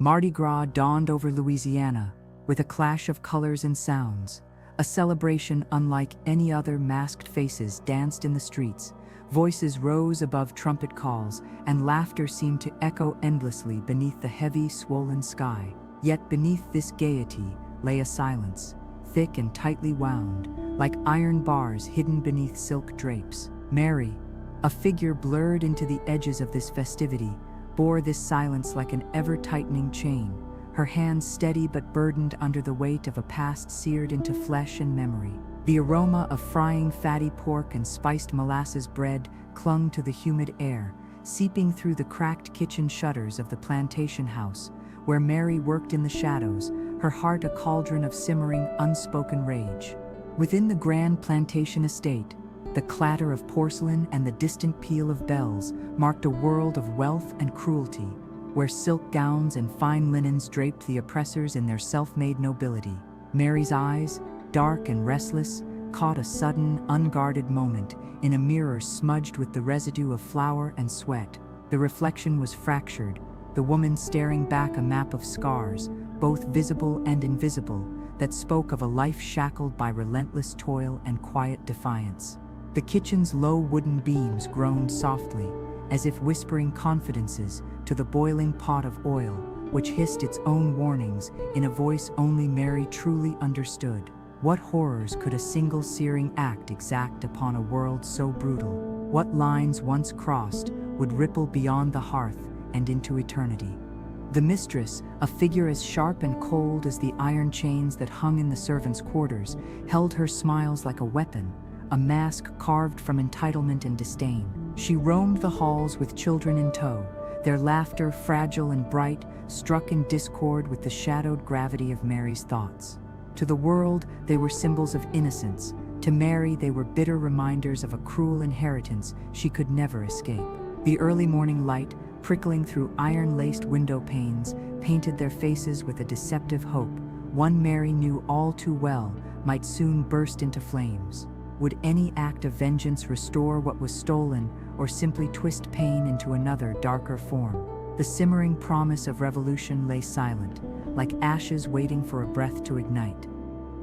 Mardi Gras dawned over Louisiana with a clash of colors and sounds. A celebration unlike any other. Masked faces danced in the streets, voices rose above trumpet calls, and laughter seemed to echo endlessly beneath the heavy, swollen sky. Yet beneath this gaiety lay a silence, thick and tightly wound, like iron bars hidden beneath silk drapes. Mary, a figure blurred into the edges of this festivity, bore this silence like an ever-tightening chain, her hands steady but burdened under the weight of a past seared into flesh and memory. The aroma of frying fatty pork and spiced molasses bread clung to the humid air, seeping through the cracked kitchen shutters of the plantation house, where Mary worked in the shadows, her heart a cauldron of simmering, unspoken rage. Within the grand plantation estate, the clatter of porcelain and the distant peal of bells marked a world of wealth and cruelty, where silk gowns and fine linens draped the oppressors in their self-made nobility. Mary's eyes, dark and restless, caught a sudden, unguarded moment in a mirror smudged with the residue of flour and sweat. The reflection was fractured, the woman staring back a map of scars, both visible and invisible, that spoke of a life shackled by relentless toil and quiet defiance. The kitchen's low wooden beams groaned softly, as if whispering confidences to the boiling pot of oil, which hissed its own warnings in a voice only Mary truly understood. What horrors could a single searing act exact upon a world so brutal? What lines once crossed would ripple beyond the hearth and into eternity? The mistress, a figure as sharp and cold as the iron chains that hung in the servants' quarters, held her smiles like a weapon, a mask carved from entitlement and disdain. She roamed the halls with children in tow, their laughter, fragile and bright, struck in discord with the shadowed gravity of Mary's thoughts. To the world, they were symbols of innocence. To Mary, they were bitter reminders of a cruel inheritance she could never escape. The early morning light, prickling through iron-laced window panes, painted their faces with a deceptive hope. One Mary knew all too well might soon burst into flames. Would any act of vengeance restore what was stolen, or simply twist pain into another, darker form? The simmering promise of revolution lay silent, like ashes waiting for a breath to ignite.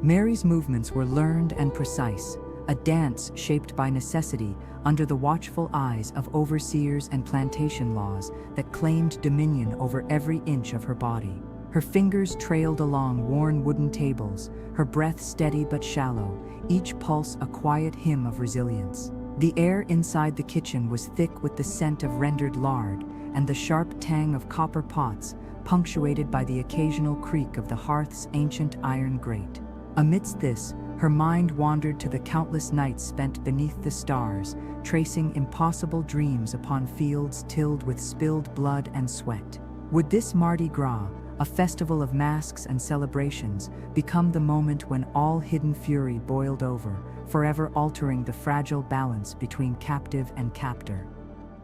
Mary's movements were learned and precise, a dance shaped by necessity under the watchful eyes of overseers and plantation laws that claimed dominion over every inch of her body. Her fingers trailed along worn wooden tables, her breath steady but shallow, each pulse a quiet hymn of resilience. The air inside the kitchen was thick with the scent of rendered lard and the sharp tang of copper pots, punctuated by the occasional creak of the hearth's ancient iron grate. Amidst this, her mind wandered to the countless nights spent beneath the stars, tracing impossible dreams upon fields tilled with spilled blood and sweat. Would this Mardi Gras, a festival of masks and celebrations, become the moment when all hidden fury boiled over, forever altering the fragile balance between captive and captor?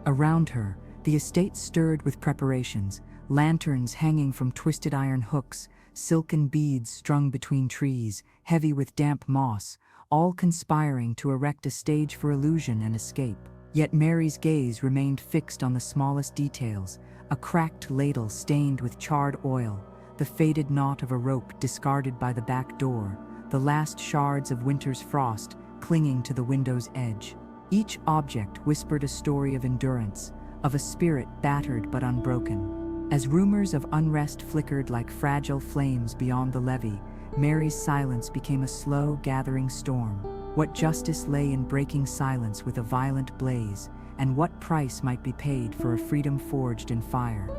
Around her, the estate stirred with preparations, lanterns hanging from twisted iron hooks, silken beads strung between trees, heavy with damp moss, all conspiring to erect a stage for illusion and escape. Yet Mary's gaze remained fixed on the smallest details, a cracked ladle stained with charred oil, the faded knot of a rope discarded by the back door, the last shards of winter's frost clinging to the window's edge. Each object whispered a story of endurance, of a spirit battered but unbroken. As rumors of unrest flickered like fragile flames beyond the levee, Mary's silence became a slow, gathering storm. What justice lay in breaking silence with a violent blaze, and what price might be paid for a freedom forged in fire?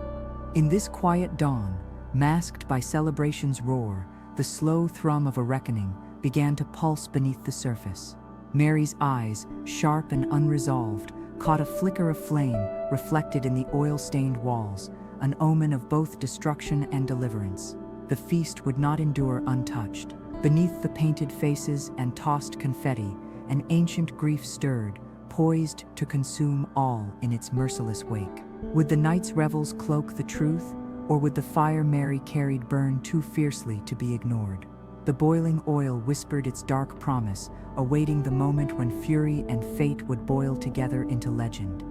In this quiet dawn, masked by celebration's roar, the slow thrum of a reckoning began to pulse beneath the surface. Mary's eyes, sharp and unresolved, caught a flicker of flame reflected in the oil-stained walls, an omen of both destruction and deliverance. The feast would not endure untouched. Beneath the painted faces and tossed confetti, an ancient grief stirred, poised to consume all in its merciless wake. Would the night's revels cloak the truth, or would the fire Mary carried burn too fiercely to be ignored? The boiling oil whispered its dark promise, awaiting the moment when fury and fate would boil together into legend.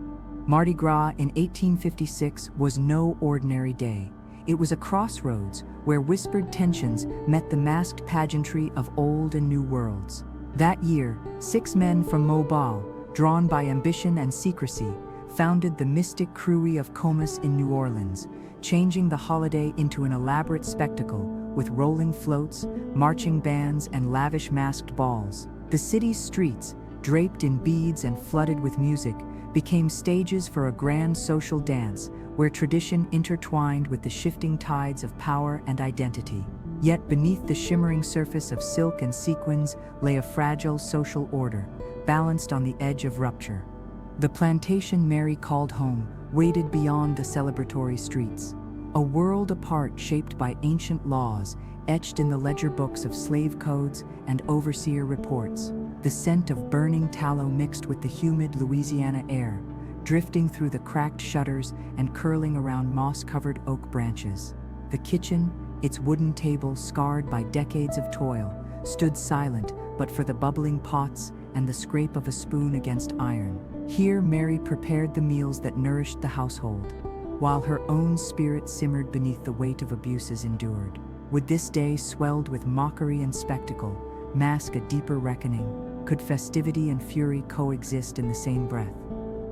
Mardi Gras in 1856 was no ordinary day. It was a crossroads where whispered tensions met the masked pageantry of old and new worlds. That year, 6 men from Mobile, drawn by ambition and secrecy, founded the mystic cruelty of Comus in New Orleans, changing the holiday into an elaborate spectacle with rolling floats, marching bands, and lavish masked balls. The city's streets, draped in beads and flooded with music, became stages for a grand social dance where tradition intertwined with the shifting tides of power and identity. Yet beneath the shimmering surface of silk and sequins lay a fragile social order, balanced on the edge of rupture. The plantation Mary called home waited beyond the celebratory streets, a world apart shaped by ancient laws etched in the ledger books of slave codes and overseer reports. The scent of burning tallow mixed with the humid Louisiana air, drifting through the cracked shutters and curling around moss-covered oak branches. The kitchen, its wooden table scarred by decades of toil, stood silent but for the bubbling pots and the scrape of a spoon against iron. Here Mary prepared the meals that nourished the household, while her own spirit simmered beneath the weight of abuses endured. Would this day, swelled with mockery and spectacle, mask a deeper reckoning? Could festivity and fury coexist in the same breath?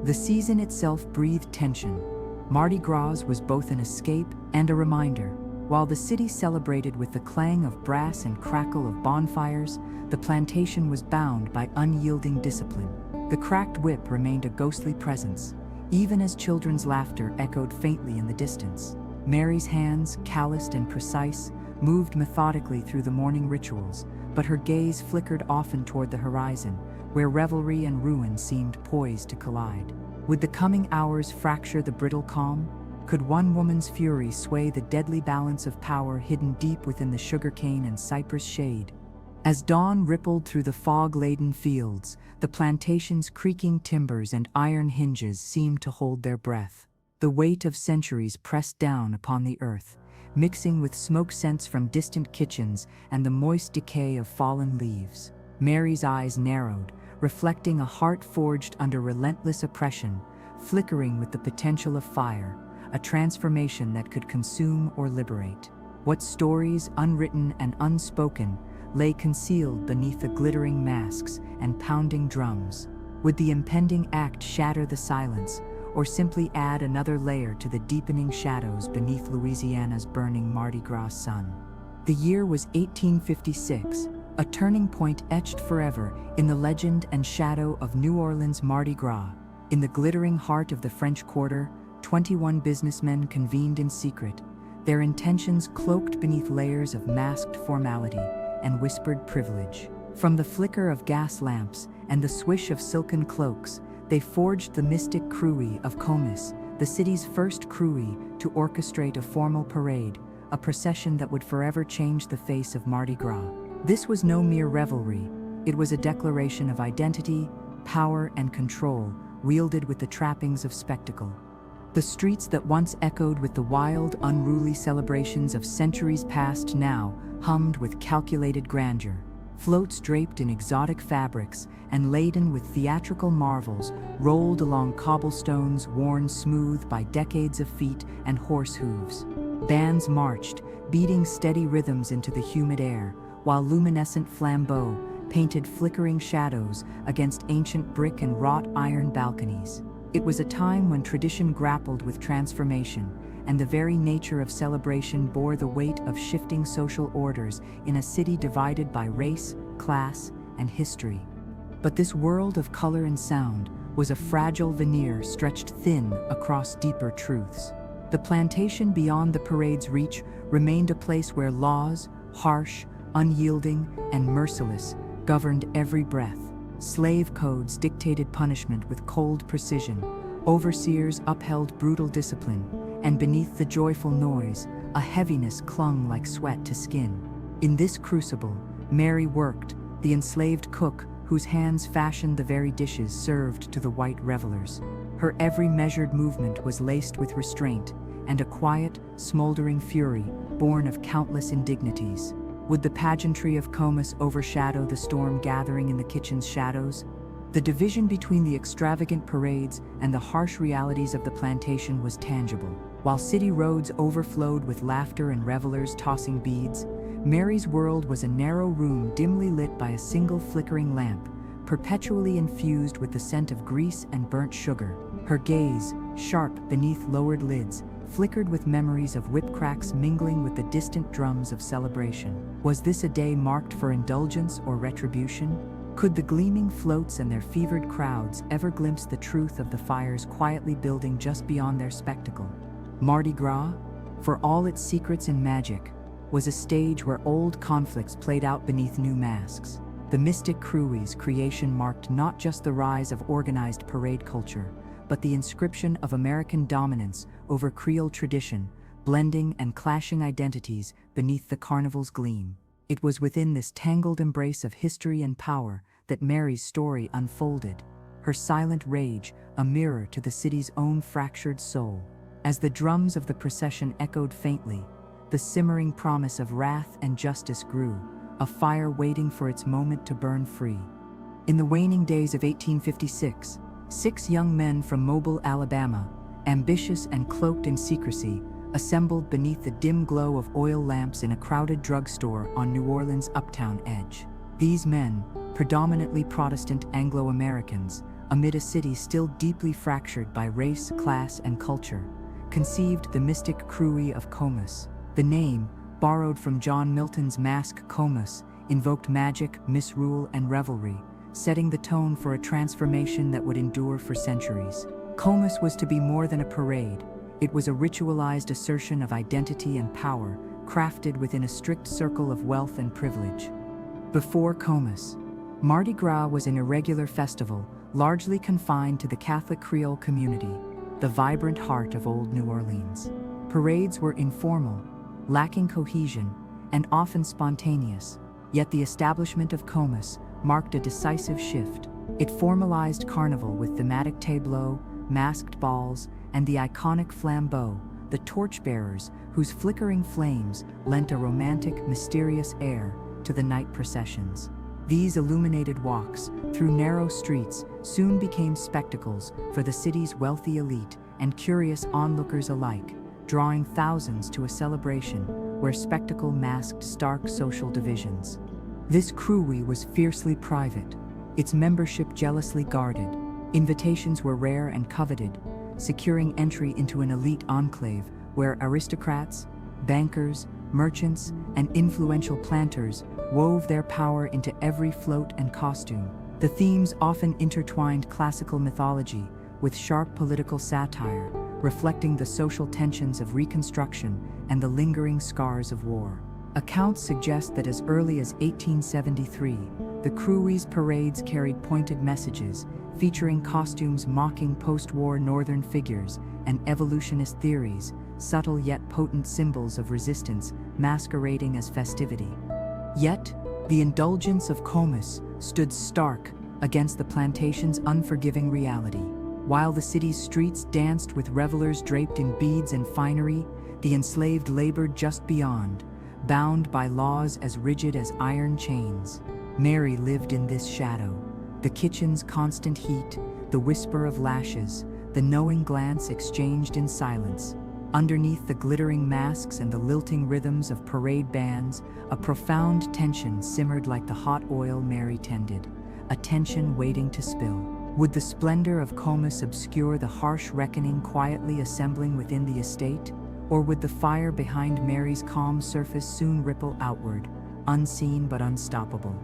The season itself breathed tension. Mardi Gras was both an escape and a reminder. While the city celebrated with the clang of brass and crackle of bonfires, the plantation was bound by unyielding discipline. The cracked whip remained a ghostly presence, even as children's laughter echoed faintly in the distance. Mary's hands, calloused and precise, moved methodically through the morning rituals, but her gaze flickered often toward the horizon, where revelry and ruin seemed poised to collide. Would the coming hours fracture the brittle calm? Could one woman's fury sway the deadly balance of power hidden deep within the sugarcane and cypress shade? As dawn rippled through the fog-laden fields, the plantation's creaking timbers and iron hinges seemed to hold their breath. The weight of centuries pressed down upon the earth, mixing with smoke scents from distant kitchens and the moist decay of fallen leaves. Mary's eyes narrowed, reflecting a heart forged under relentless oppression, flickering with the potential of fire, a transformation that could consume or liberate. What stories, unwritten and unspoken, lay concealed beneath the glittering masks and pounding drums? Would the impending act shatter the silence, or simply add another layer to the deepening shadows beneath Louisiana's burning Mardi Gras sun? The year was 1856, a turning point etched forever in the legend and shadow of New Orleans' Mardi Gras. In the glittering heart of the French Quarter, 21 businessmen convened in secret, their intentions cloaked beneath layers of masked formality and whispered privilege. From the flicker of gas lamps and the swish of silken cloaks, they forged the mystic cruelty of Comus, the city's first cruelty to orchestrate a formal parade, a procession that would forever change the face of Mardi Gras. This was no mere revelry, it was a declaration of identity, power, and control, wielded with the trappings of spectacle. The streets that once echoed with the wild, unruly celebrations of centuries past now hummed with calculated grandeur. Floats draped in exotic fabrics and laden with theatrical marvels rolled along cobblestones worn smooth by decades of feet and horse hooves. Bands marched, beating steady rhythms into the humid air, while luminescent flambeaux painted flickering shadows against ancient brick and wrought iron balconies. It was a time when tradition grappled with transformation, and the very nature of celebration bore the weight of shifting social orders in a city divided by race, class, and history. But this world of color and sound was a fragile veneer stretched thin across deeper truths. The plantation beyond the parade's reach remained a place where laws, harsh, unyielding, and merciless, governed every breath. Slave codes dictated punishment with cold precision, overseers upheld brutal discipline, and beneath the joyful noise, a heaviness clung like sweat to skin. In this crucible, Mary worked, the enslaved cook whose hands fashioned the very dishes served to the white revelers. Her every measured movement was laced with restraint and a quiet, smoldering fury born of countless indignities. Would the pageantry of Comus overshadow the storm gathering in the kitchen's shadows? The division between the extravagant parades and the harsh realities of the plantation was tangible. While city roads overflowed with laughter and revelers tossing beads, Mary's world was a narrow room dimly lit by a single flickering lamp, perpetually infused with the scent of grease and burnt sugar. Her gaze, sharp beneath lowered lids, flickered with memories of whip cracks mingling with the distant drums of celebration. Was this a day marked for indulgence or retribution? Could the gleaming floats and their fevered crowds ever glimpse the truth of the fires quietly building just beyond their spectacle? Mardi Gras, for all its secrets and magic, was a stage where old conflicts played out beneath new masks. The mystic cruelty's creation marked not just the rise of organized parade culture, but the inscription of American dominance over Creole tradition, blending and clashing identities beneath the carnival's gleam. It was within this tangled embrace of history and power that Mary's story unfolded, her silent rage a mirror to the city's own fractured soul. As the drums of the procession echoed faintly, the simmering promise of wrath and justice grew, a fire waiting for its moment to burn free. In the waning days of 1856, 6 young men from Mobile, Alabama, ambitious and cloaked in secrecy, assembled beneath the dim glow of oil lamps in a crowded drugstore on New Orleans' uptown edge. These men, predominantly Protestant Anglo-Americans, amid a city still deeply fractured by race, class, and culture, conceived the mystic cruelty of Comus. The name, borrowed from John Milton's Masque Comus, invoked magic, misrule, and revelry, setting the tone for a transformation that would endure for centuries. Comus was to be more than a parade. It was a ritualized assertion of identity and power, crafted within a strict circle of wealth and privilege. Before Comus, Mardi Gras was an irregular festival, largely confined to the Catholic Creole community, the vibrant heart of old New Orleans. Parades were informal, lacking cohesion, and often spontaneous, yet the establishment of Comus marked a decisive shift. It formalized carnival with thematic tableaux, masked balls, and the iconic flambeau, the torchbearers whose flickering flames lent a romantic, mysterious air to the night processions. These illuminated walks through narrow streets soon became spectacles for the city's wealthy elite and curious onlookers alike, drawing thousands to a celebration where spectacle masked stark social divisions. This cruelty was fiercely private, its membership jealously guarded. Invitations were rare and coveted, securing entry into an elite enclave where aristocrats, bankers, merchants, and influential planters wove their power into every float and costume. The themes often intertwined classical mythology with sharp political satire, reflecting the social tensions of Reconstruction and the lingering scars of war. Accounts suggest that as early as 1873, the cruelty's parades carried pointed messages, featuring costumes mocking post-war Northern figures and evolutionist theories, subtle yet potent symbols of resistance masquerading as festivity. Yet, the indulgence of Comus stood stark against the plantation's unforgiving reality. While the city's streets danced with revelers draped in beads and finery, the enslaved labored just beyond, bound by laws as rigid as iron chains. Mary lived in this shadow, the kitchen's constant heat, the whisper of lashes, the knowing glance exchanged in silence. Underneath the glittering masks and the lilting rhythms of parade bands, a profound tension simmered like the hot oil Mary tended, a tension waiting to spill. Would the splendor of Comus obscure the harsh reckoning quietly assembling within the estate? Or would the fire behind Mary's calm surface soon ripple outward, unseen but unstoppable?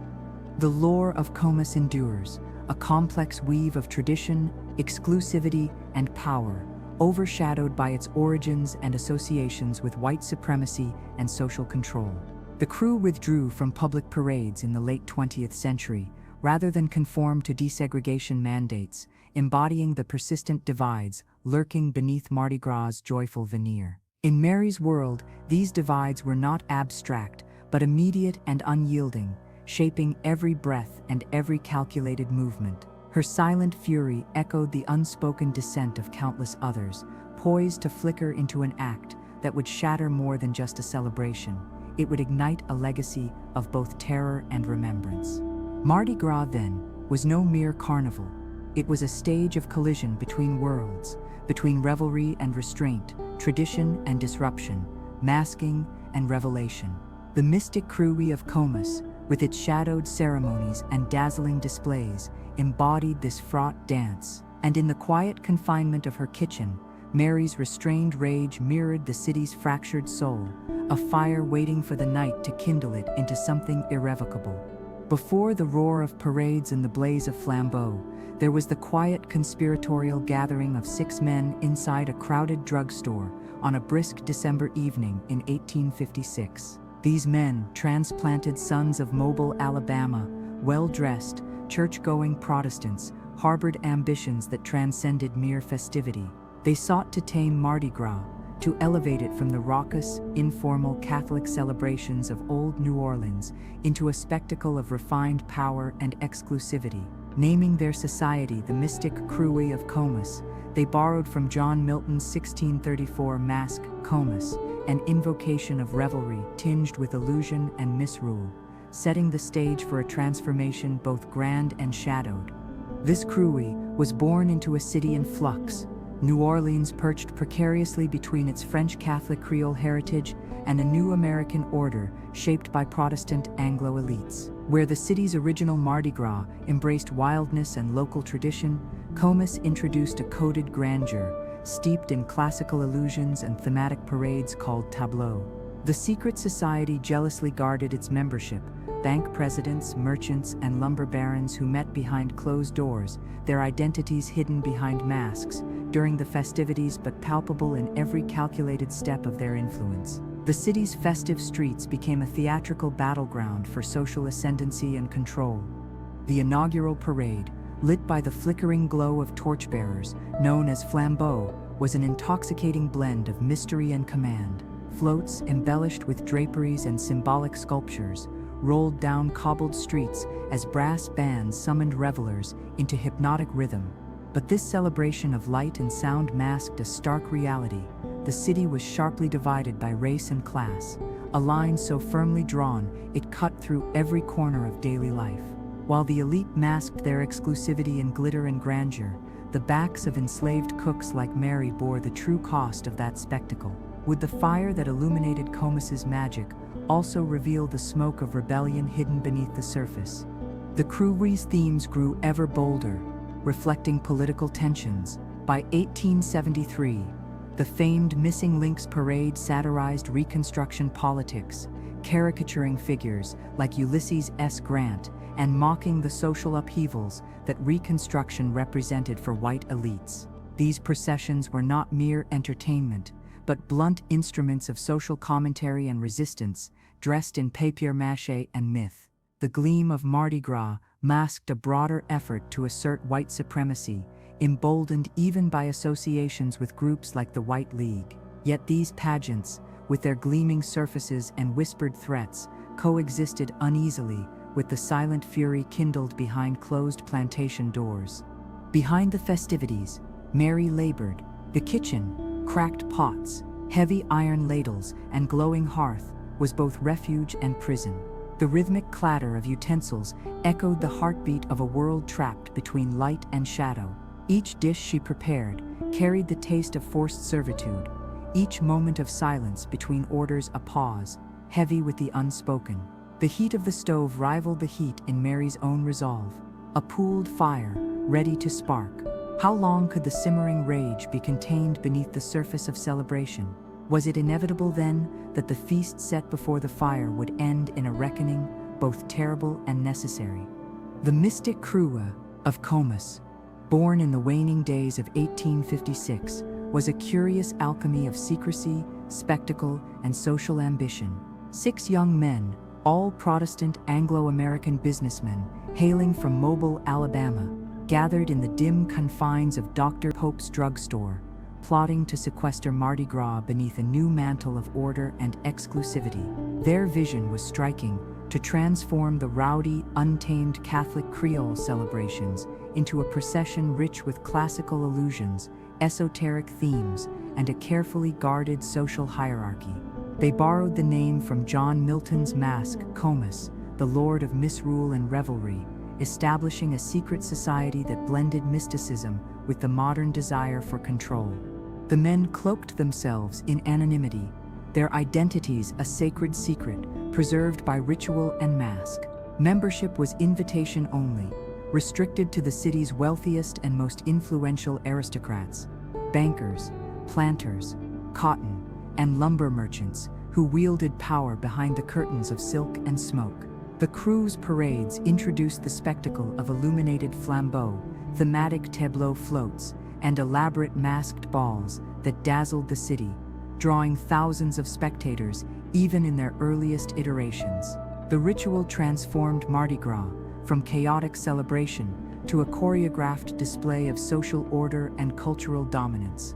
The lore of Comus endures, a complex weave of tradition, exclusivity, and power, overshadowed by its origins and associations with white supremacy and social control. The crew withdrew from public parades in the late 20th century, rather than conform to desegregation mandates, embodying the persistent divides lurking beneath Mardi Gras' joyful veneer. In Mary's world, these divides were not abstract, but immediate and unyielding, shaping every breath and every calculated movement. Her silent fury echoed the unspoken dissent of countless others, poised to flicker into an act that would shatter more than just a celebration. It would ignite a legacy of both terror and remembrance. Mardi Gras, then, was no mere carnival. It was a stage of collision between worlds, between revelry and restraint, tradition and disruption, masking and revelation. The mystic cruelty of Comus, with its shadowed ceremonies and dazzling displays, embodied this fraught dance. And in the quiet confinement of her kitchen, Mary's restrained rage mirrored the city's fractured soul, a fire waiting for the night to kindle it into something irrevocable. Before the roar of parades and the blaze of flambeaux, there was the quiet conspiratorial gathering of 6 men inside a crowded drugstore on a brisk December evening in 1856. These men, transplanted sons of Mobile, Alabama, well-dressed, church-going Protestants, harbored ambitions that transcended mere festivity. They sought to tame Mardi Gras, to elevate it from the raucous, informal Catholic celebrations of old New Orleans into a spectacle of refined power and exclusivity. Naming their society the mystic cruelty of Comus, they borrowed from John Milton's 1634 masque, Comus, an invocation of revelry tinged with illusion and misrule, setting the stage for a transformation both grand and shadowed. This cruelty was born into a city in flux, New Orleans perched precariously between its French Catholic Creole heritage and a new American order shaped by Protestant Anglo elites. Where the city's original Mardi Gras embraced wildness and local tradition, Comus introduced a coded grandeur, steeped in classical illusions and thematic parades called tableaux. The secret society jealously guarded its membership, bank presidents, merchants, and lumber barons who met behind closed doors, their identities hidden behind masks, during the festivities but palpable in every calculated step of their influence. The city's festive streets became a theatrical battleground for social ascendancy and control. The inaugural parade, lit by the flickering glow of torchbearers, known as flambeaux, was an intoxicating blend of mystery and command. Floats, embellished with draperies and symbolic sculptures, rolled down cobbled streets as brass bands summoned revelers into hypnotic rhythm. But this celebration of light and sound masked a stark reality. The city was sharply divided by race and class, a line so firmly drawn it cut through every corner of daily life. While the elite masked their exclusivity in glitter and grandeur, the backs of enslaved cooks like Mary bore the true cost of that spectacle. Would the fire that illuminated Comus's magic also reveal the smoke of rebellion hidden beneath the surface? The cruelty's themes grew ever bolder, reflecting political tensions. By 1873, the famed Missing Links Parade satirized Reconstruction politics, caricaturing figures like Ulysses S. Grant and mocking the social upheavals that Reconstruction represented for white elites. These processions were not mere entertainment, but blunt instruments of social commentary and resistance, dressed in papier-mâché and myth. The gleam of Mardi Gras masked a broader effort to assert white supremacy, emboldened even by associations with groups like the White League. Yet these pageants, with their gleaming surfaces and whispered threats, coexisted uneasily with the silent fury kindled behind closed plantation doors. Behind the festivities, Mary labored. The kitchen, cracked pots, heavy iron ladles, and glowing hearth, was both refuge and prison. The rhythmic clatter of utensils echoed the heartbeat of a world trapped between light and shadow. Each dish she prepared carried the taste of forced servitude, each moment of silence between orders a pause, heavy with the unspoken. The heat of the stove rivaled the heat in Mary's own resolve, a pooled fire, ready to spark. How long could the simmering rage be contained beneath the surface of celebration? Was it inevitable then that the feast set before the fire would end in a reckoning, both terrible and necessary? The mystic cruelty of Comus, born in the waning days of 1856, was a curious alchemy of secrecy, spectacle, and social ambition. 6 young men, all Protestant Anglo-American businessmen, hailing from Mobile, Alabama, gathered in the dim confines of Dr. Pope's drugstore, plotting to sequester Mardi Gras beneath a new mantle of order and exclusivity. Their vision was striking: to transform the rowdy, untamed Catholic Creole celebrations into a procession rich with classical allusions, esoteric themes, and a carefully guarded social hierarchy. They borrowed the name from John Milton's masque, Comus, the lord of misrule and revelry, establishing a secret society that blended mysticism with the modern desire for control. The men cloaked themselves in anonymity, their identities a sacred secret, preserved by ritual and mask. Membership was invitation only, restricted to the city's wealthiest and most influential aristocrats, bankers, planters, cotton, and lumber merchants who wielded power behind the curtains of silk and smoke. The cruise parades introduced the spectacle of illuminated flambeaux, thematic tableau floats, and elaborate masked balls that dazzled the city, drawing thousands of spectators even in their earliest iterations. The ritual transformed Mardi Gras from chaotic celebration to a choreographed display of social order and cultural dominance.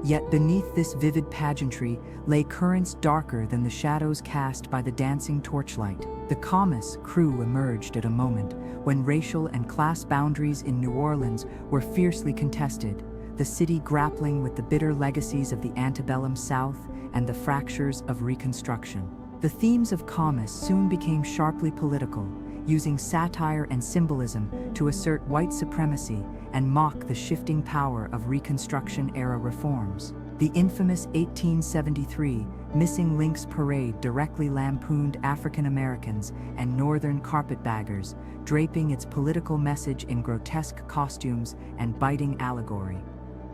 Yet beneath this vivid pageantry lay currents darker than the shadows cast by the dancing torchlight. The Comus crew emerged at a moment when racial and class boundaries in New Orleans were fiercely contested, the city grappling with the bitter legacies of the antebellum South and the fractures of Reconstruction. The themes of Comus soon became sharply political, using satire and symbolism to assert white supremacy and mock the shifting power of Reconstruction-era reforms. The infamous 1873 Missing Links Parade directly lampooned African Americans and Northern carpetbaggers, draping its political message in grotesque costumes and biting allegory.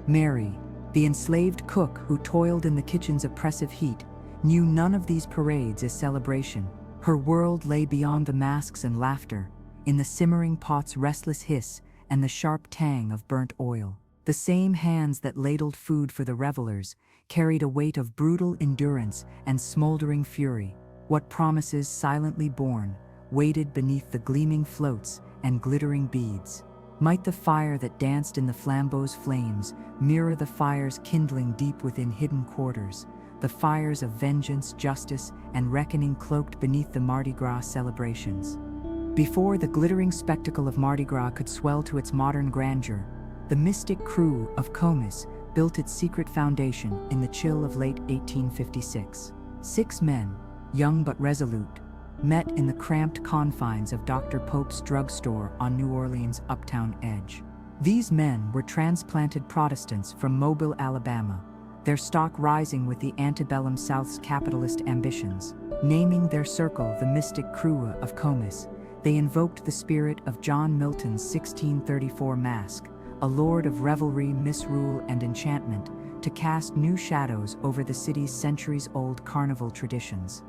Mary, the enslaved cook who toiled in the kitchen's oppressive heat, knew none of these parades as celebration. Her world lay beyond the masks and laughter, in the simmering pot's restless hiss and the sharp tang of burnt oil. The same hands that ladled food for the revelers carried a weight of brutal endurance and smoldering fury. What promises silently born waited beneath the gleaming floats and glittering beads. Might the fire that danced in the flambeau's flames mirror the fires kindling deep within hidden quarters, the fires of vengeance, justice, and reckoning cloaked beneath the Mardi Gras celebrations. Before the glittering spectacle of Mardi Gras could swell to its modern grandeur, the mystic crew of Comus built its secret foundation in the chill of late 1856. 6 men, young but resolute, met in the cramped confines of Dr. Pope's drugstore on New Orleans' uptown edge. These men were transplanted Protestants from Mobile, Alabama, their stock rising with the antebellum South's capitalist ambitions. Naming their circle the mystic crew of Comus, they invoked the spirit of John Milton's 1634 Masque, a lord of revelry, misrule, and enchantment, to cast new shadows over the city's centuries-old carnival traditions.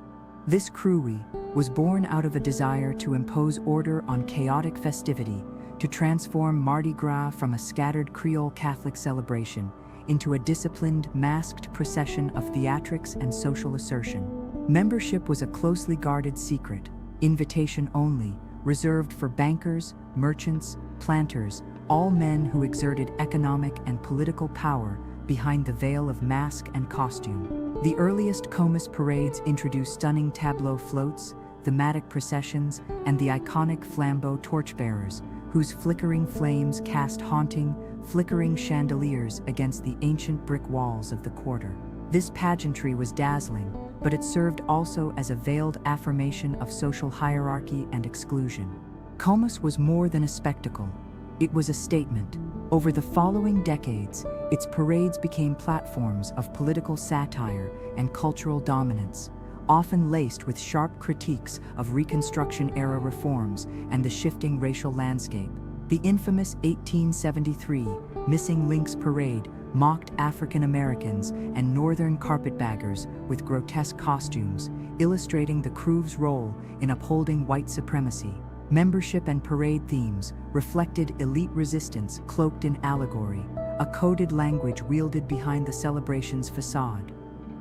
This crew was born out of a desire to impose order on chaotic festivity, to transform Mardi Gras from a scattered Creole Catholic celebration into a disciplined, masked procession of theatrics and social assertion. Membership was a closely guarded secret, invitation only, reserved for bankers, merchants, planters, all men who exerted economic and political power behind the veil of mask and costume. The earliest Comus parades introduced stunning tableau floats, thematic processions, and the iconic flambeau torchbearers, whose flickering flames cast haunting, flickering chandeliers against the ancient brick walls of the quarter. This pageantry was dazzling, but it served also as a veiled affirmation of social hierarchy and exclusion. Comus was more than a spectacle. It was a statement. Over the following decades, its parades became platforms of political satire and cultural dominance, often laced with sharp critiques of Reconstruction-era reforms and the shifting racial landscape. The infamous 1873 Missing Links Parade mocked African Americans and Northern carpetbaggers with grotesque costumes, illustrating the crew's role in upholding white supremacy. Membership and parade themes reflected elite resistance cloaked in allegory, a coded language wielded behind the celebration's facade.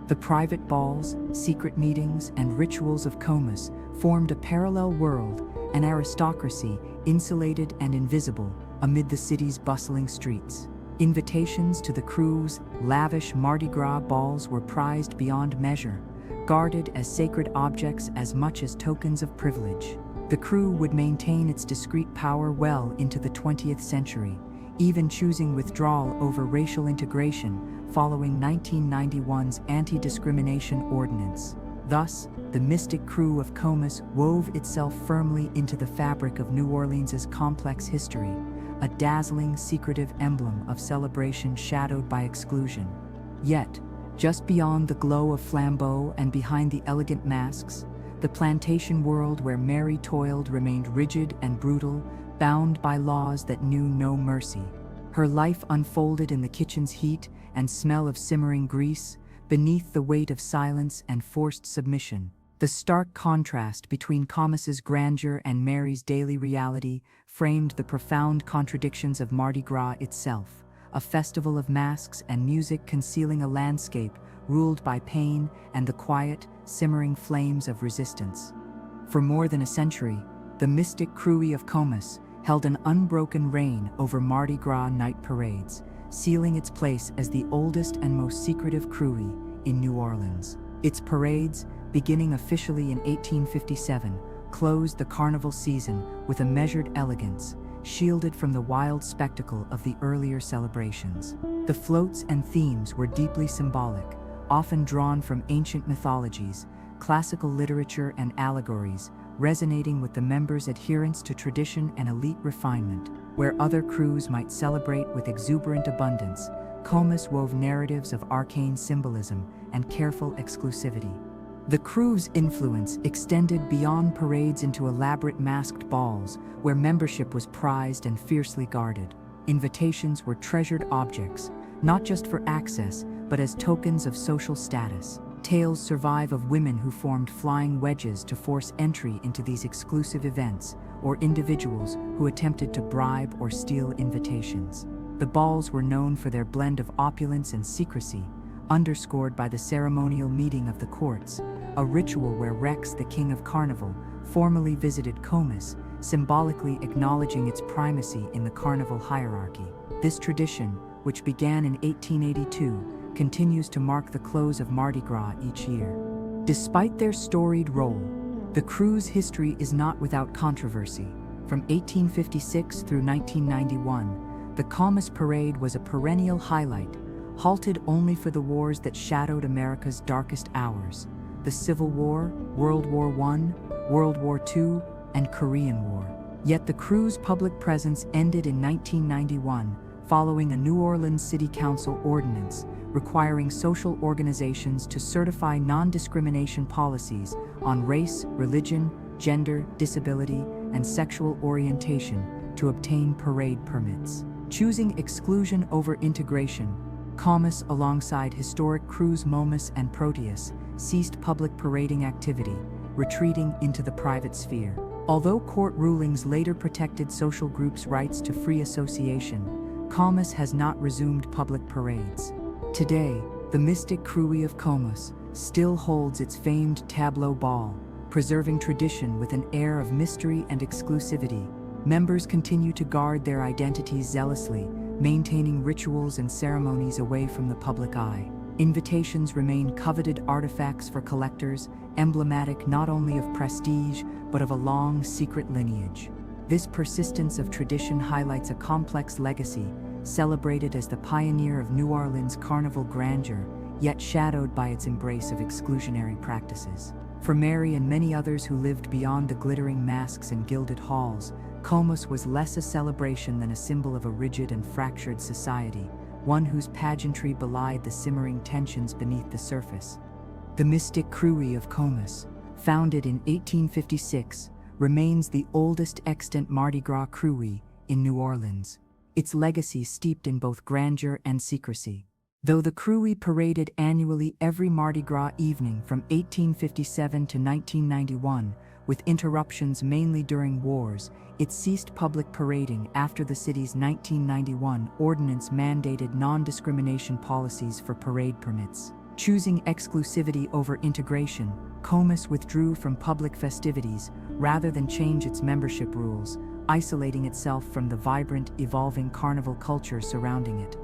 The private balls, secret meetings, and rituals of Comus formed a parallel world, an aristocracy insulated and invisible amid the city's bustling streets. Invitations to the crew's lavish Mardi Gras balls were prized beyond measure, guarded as sacred objects as much as tokens of privilege. The crew would maintain its discreet power well into the 20th century, even choosing withdrawal over racial integration following 1991's anti-discrimination ordinance. Thus, the mystic crew of Comus wove itself firmly into the fabric of New Orleans's complex history, a dazzling, secretive emblem of celebration shadowed by exclusion. Yet, just beyond the glow of flambeaux and behind the elegant masks, the plantation world where Mary toiled remained rigid and brutal, bound by laws that knew no mercy. Her life unfolded in the kitchen's heat and smell of simmering grease, beneath the weight of silence and forced submission. The stark contrast between Comus's grandeur and Mary's daily reality framed the profound contradictions of Mardi Gras itself, a festival of masks and music concealing a landscape ruled by pain and the quiet, simmering flames of resistance. For more than a century, the mystic crew of Comus held an unbroken reign over Mardi Gras night parades, sealing its place as the oldest and most secretive crew in New Orleans. Its parades, beginning officially in 1857, closed the carnival season with a measured elegance, shielded from the wild spectacle of the earlier celebrations. The floats and themes were deeply symbolic, often drawn from ancient mythologies, classical literature and allegories, resonating with the members' adherence to tradition and elite refinement. Where other crews might celebrate with exuberant abundance, Comus wove narratives of arcane symbolism and careful exclusivity. The crew's influence extended beyond parades into elaborate masked balls, where membership was prized and fiercely guarded. Invitations were treasured objects, not just for access, but as tokens of social status. Tales survive of women who formed flying wedges to force entry into these exclusive events, or individuals who attempted to bribe or steal invitations. The balls were known for their blend of opulence and secrecy, underscored by the ceremonial meeting of the courts, a ritual where Rex, the king of carnival, formally visited Comus, symbolically acknowledging its primacy in the carnival hierarchy. This tradition, which began in 1882, continues to mark the close of Mardi Gras each year. Despite their storied role, the crew's history is not without controversy. From 1856 through 1991, the Comus Parade was a perennial highlight, halted only for the wars that shadowed America's darkest hours: the Civil War, World War I, World War II, and Korean War. Yet the crew's public presence ended in 1991, following a New Orleans City Council ordinance requiring social organizations to certify non-discrimination policies on race, religion, gender, disability, and sexual orientation to obtain parade permits. Choosing exclusion over integration, Comus, alongside historic crews Momus and Proteus, ceased public parading activity, retreating into the private sphere. Although court rulings later protected social groups' rights to free association, Comus has not resumed public parades. Today, the mystic crew of Comus still holds its famed tableau ball, preserving tradition with an air of mystery and exclusivity. Members continue to guard their identities zealously, maintaining rituals and ceremonies away from the public eye. Invitations remain coveted artifacts for collectors, emblematic not only of prestige, but of a long, secret lineage. This persistence of tradition highlights a complex legacy, celebrated as the pioneer of New Orleans' carnival grandeur, yet shadowed by its embrace of exclusionary practices. For Mary and many others who lived beyond the glittering masks and gilded halls, Comus was less a celebration than a symbol of a rigid and fractured society, one whose pageantry belied the simmering tensions beneath the surface. The mystic crew of Comus, founded in 1856, remains the oldest extant Mardi Gras crew in New Orleans, its legacy steeped in both grandeur and secrecy. Though the crew paraded annually every Mardi Gras evening from 1857 to 1991, with interruptions mainly during wars, it ceased public parading after the city's 1991 ordinance mandated non-discrimination policies for parade permits. Choosing exclusivity over integration, Comus withdrew from public festivities rather than change its membership rules, isolating itself from the vibrant, evolving carnival culture surrounding it.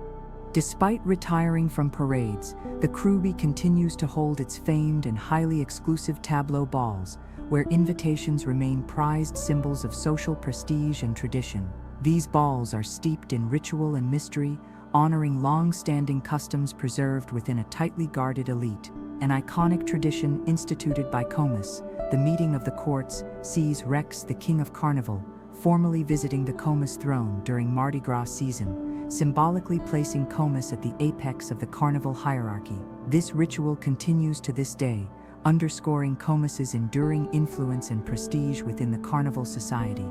Despite retiring from parades, the crew continues to hold its famed and highly exclusive tableau balls, where invitations remain prized symbols of social prestige and tradition. These balls are steeped in ritual and mystery, honoring long-standing customs preserved within a tightly guarded elite. an iconic tradition instituted by Comus. The meeting of the courts sees Rex, the king of carnival, formally visiting the Comus throne during Mardi Gras season, symbolically placing Comus at the apex of the carnival hierarchy. This ritual continues to this day, underscoring Comus's enduring influence and prestige within the carnival society.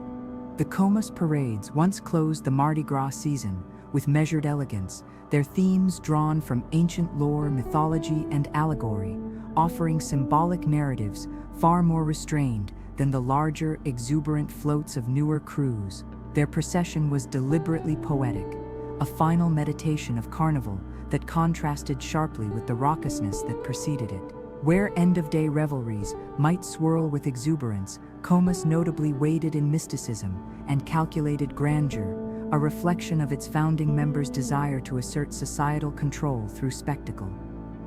The Comus parades once closed the Mardi Gras season with measured elegance, their themes drawn from ancient lore, mythology, and allegory, offering symbolic narratives far more restrained than the larger, exuberant floats of newer crews. Their procession was deliberately poetic, a final meditation of carnival that contrasted sharply with the raucousness that preceded it. Where end-of-day revelries might swirl with exuberance, Comus notably waded in mysticism and calculated grandeur, a reflection of its founding members' desire to assert societal control through spectacle.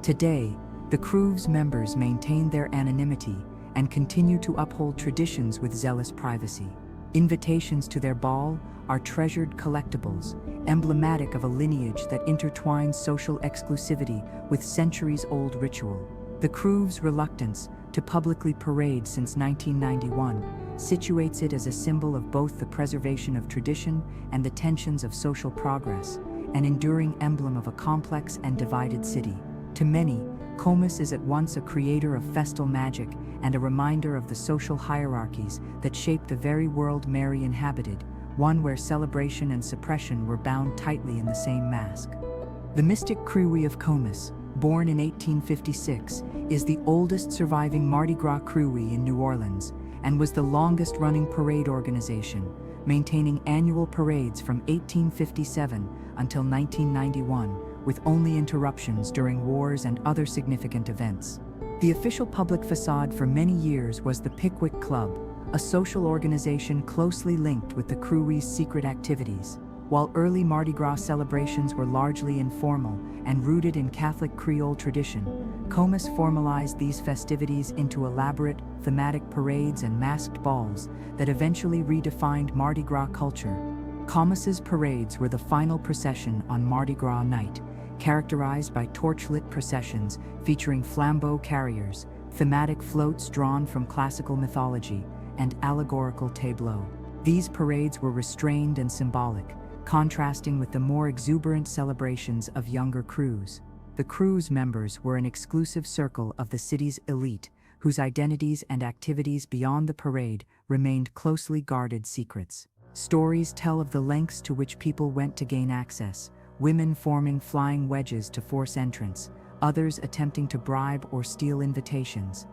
Today, the crew's members maintain their anonymity and continue to uphold traditions with zealous privacy. Invitations to their ball are treasured collectibles, emblematic of a lineage that intertwines social exclusivity with centuries-old ritual. The crew's reluctance to publicly parade since 1991 situates it as a symbol of both the preservation of tradition and the tensions of social progress, an enduring emblem of a complex and divided city. To many, Comus is at once a creator of festal magic and a reminder of the social hierarchies that shaped the very world Mary inhabited, one where celebration and suppression were bound tightly in the same mask. The mystic cruelty of Comus, born in 1856, is the oldest surviving Mardi Gras cruelty in New Orleans and was the longest-running parade organization, maintaining annual parades from 1857 until 1991, with only interruptions during wars and other significant events. The official public facade for many years was the Pickwick Club, a social organization closely linked with the cruelty's secret activities. While early Mardi Gras celebrations were largely informal and rooted in Catholic Creole tradition, Comus formalized these festivities into elaborate, thematic parades and masked balls that eventually redefined Mardi Gras culture. Comus's parades were the final procession on Mardi Gras night, characterized by torchlit processions featuring flambeau carriers, thematic floats drawn from classical mythology, and allegorical tableaux. These parades were restrained and symbolic, contrasting with the more exuberant celebrations of younger crews. The crew's members were an exclusive circle of the city's elite, whose identities and activities beyond the parade remained closely guarded secrets. Stories tell of the lengths to which people went to gain access, women forming flying wedges to force entrance, others attempting to bribe or steal invitations.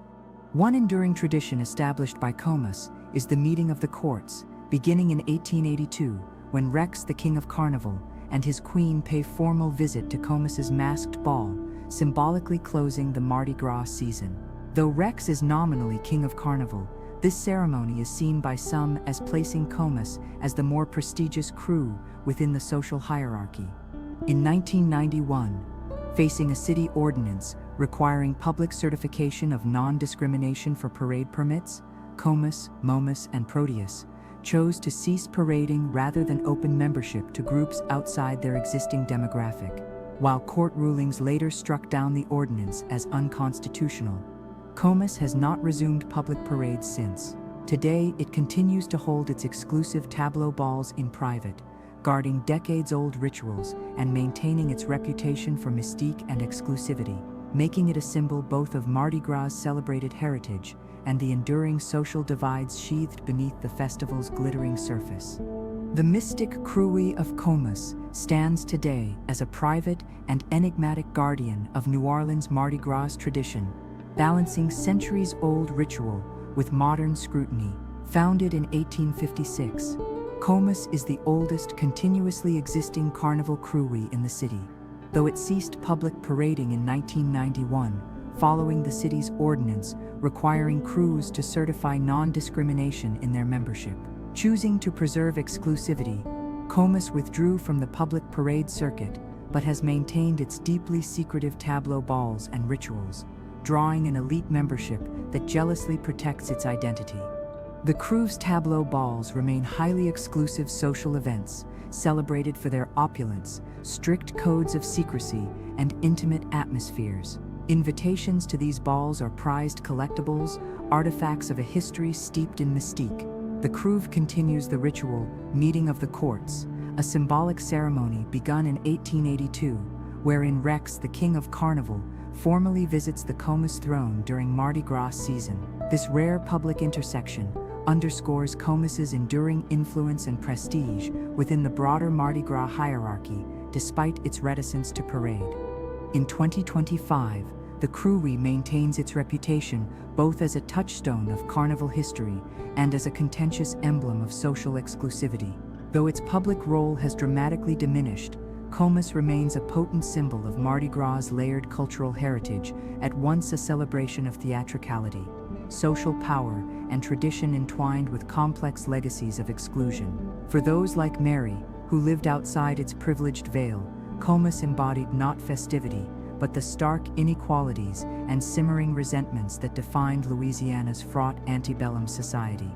One enduring tradition established by Comus is the meeting of the courts, beginning in 1882, when Rex, the king of carnival, and his queen pay formal visit to Comus's masked ball, symbolically closing the Mardi Gras season. Though Rex is nominally king of carnival, this ceremony is seen by some as placing Comus as the more prestigious crew within the social hierarchy. In 1991, facing a city ordinance requiring public certification of non-discrimination for parade permits, Comus, Momus, and Proteus chose to cease parading rather than open membership to groups outside their existing demographic. While court rulings later struck down the ordinance as unconstitutional, Comus has not resumed public parades since. Today, it continues to hold its exclusive tableau balls in private, guarding decades-old rituals and maintaining its reputation for mystique and exclusivity, making it a symbol both of Mardi Gras' celebrated heritage and the enduring social divides sheathed beneath the festival's glittering surface. The mystic cruelty of Comus stands today as a private and enigmatic guardian of New Orleans' Mardi Gras tradition, balancing centuries-old ritual with modern scrutiny. Founded in 1856, Comus is the oldest continuously existing carnival cruelty in the city, though it ceased public parading in 1991, following the city's ordinance requiring crews to certify non-discrimination in their membership. Choosing to preserve exclusivity, Comus withdrew from the public parade circuit, but has maintained its deeply secretive tableau balls and rituals, drawing an elite membership that jealously protects its identity. The crew's tableau balls remain highly exclusive social events, celebrated for their opulence, strict codes of secrecy, and intimate atmospheres. Invitations to these balls are prized collectibles, artifacts of a history steeped in mystique. The Cruve continues the ritual, meeting of the courts, a symbolic ceremony begun in 1882, wherein Rex, the king of carnival, formally visits the Comus throne during Mardi Gras season. This rare public intersection underscores Comus's enduring influence and prestige within the broader Mardi Gras hierarchy, despite its reticence to parade. In 2025, the Cruwe maintains its reputation both as a touchstone of carnival history and as a contentious emblem of social exclusivity. Though its public role has dramatically diminished, Comus remains a potent symbol of Mardi Gras' layered cultural heritage, at once a celebration of theatricality, social power, and tradition entwined with complex legacies of exclusion. For those like Mary, who lived outside its privileged veil, Comus embodied not festivity, but the stark inequalities and simmering resentments that defined Louisiana's fraught antebellum society.